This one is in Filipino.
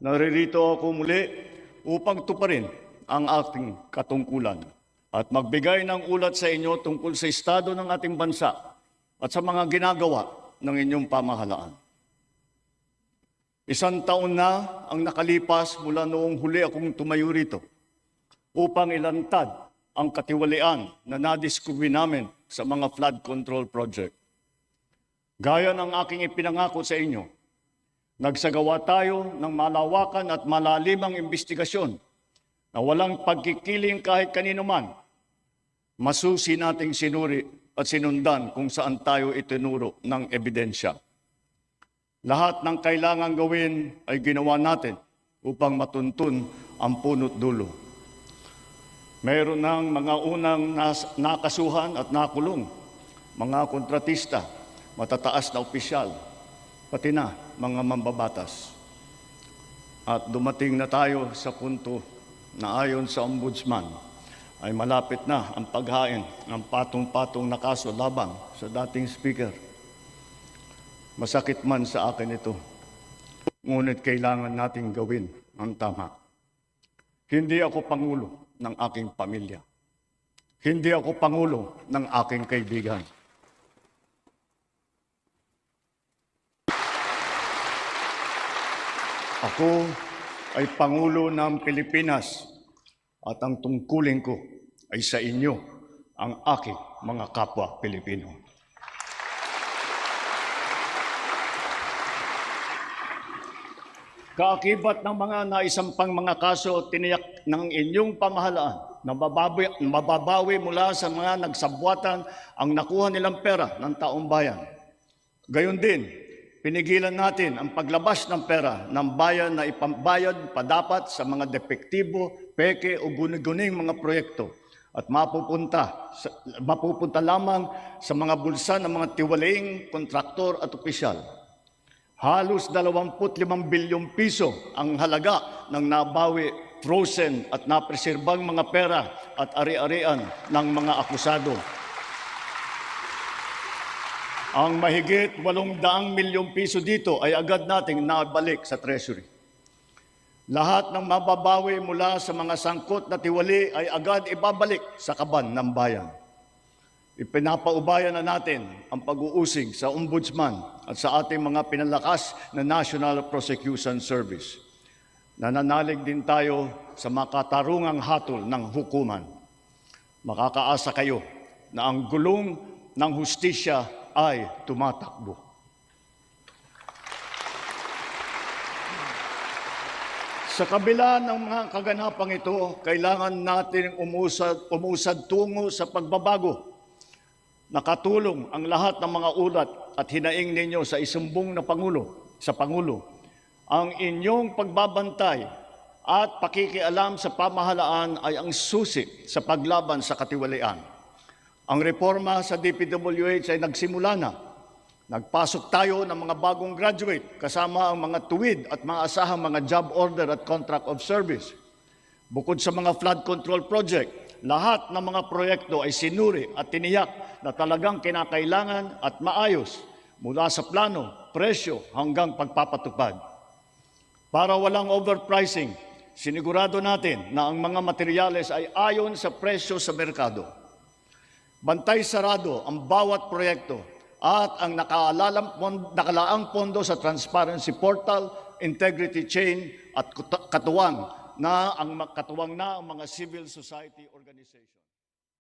Naririto ako muli upang tuparin ang ating katungkulan at magbigay ng ulat sa inyo tungkol sa estado ng ating bansa at sa mga ginagawa ng inyong pamahalaan. Isang taon na ang nakalipas mula noong huli akong tumayo rito upang ilantad ang katiwalian na nadiskubre namin sa mga flood control project. Gaya ng aking ipinangako sa inyo, nagsagawa tayo ng malawakan at malalimang investigasyon na walang pagkikiling kahit kanino man. Masusi nating sinuri at sinundan kung saan tayo itinuro ng ebidensya. Lahat ng kailangan gawin ay ginawa natin upang matuntun ang punot dulo. Mayroon ng mga unang nakasuhan at nakulong, mga kontratista, matataas na opisyal, pati na mga mambabatas. At dumating na tayo sa punto na ayon sa Ombudsman ay malapit na ang paghain ng patong-patong na kaso laban sa dating speaker. Masakit man sa akin ito, ngunit kailangan nating gawin ang tama. Hindi ako pangulo ng aking pamilya. Hindi ako pangulo ng aking kaibigan. Ako ay Pangulo ng Pilipinas at ang tungkulin ko ay sa inyo, ang aking mga kapwa Pilipino. Kaakibat ng mga naisampang mga kaso tiniyak ng inyong pamahalaan na mababawi mula sa mga nagsabwatan ang nakuha nilang pera ng taong bayan. Gayon din, pinigilan natin ang paglabas ng pera ng bayan na ipambayad pa dapat sa mga depektibo, peke o guni-guning mga proyekto at mapupunta lamang sa mga bulsa ng mga tiwalaing kontraktor at opisyal. Halos 25 bilyong piso ang halaga ng nabawi, frozen at napreserbang mga pera at ari-arian ng mga akusado. Ang mahigit 800 milyong piso dito ay agad nating nabalik sa Treasury. Lahat ng mababawi mula sa mga sangkot na tiwali ay agad ibabalik sa kaban ng bayan. Ipinapaubayan na natin ang pag-uusig sa Ombudsman at sa ating mga pinalakas na National Prosecution Service. Nananalig din tayo sa makatarungang hatol ng hukuman. Makakaasa kayo na ang gulong ng hustisya ay tumatakbo. Sa kabila ng mga kaganapang ito, kailangan natin umusad tungo sa pagbabago. Nakatulong ang lahat ng mga ulat at hinaing ninyo sa isumbong na Pangulo. Ang inyong pagbabantay at pakikialam sa pamahalaan ay ang susi sa paglaban sa katiwalian. Ang reforma sa DPWH ay nagsimula na. Nagpasok tayo ng mga bagong graduate kasama ang mga tuwid at mga asahang mga job order at contract of service. Bukod sa mga flood control project, lahat ng mga proyekto ay sinuri at tiniyak na talagang kinakailangan at maayos mula sa plano, presyo hanggang pagpapatupad. Para walang overpricing, sinigurado natin na ang mga materyales ay ayon sa presyo sa merkado. Bantay sarado ang bawat proyekto at ang nakalaang pondo sa transparency portal, integrity chain at katuwang na ang mga civil society organization.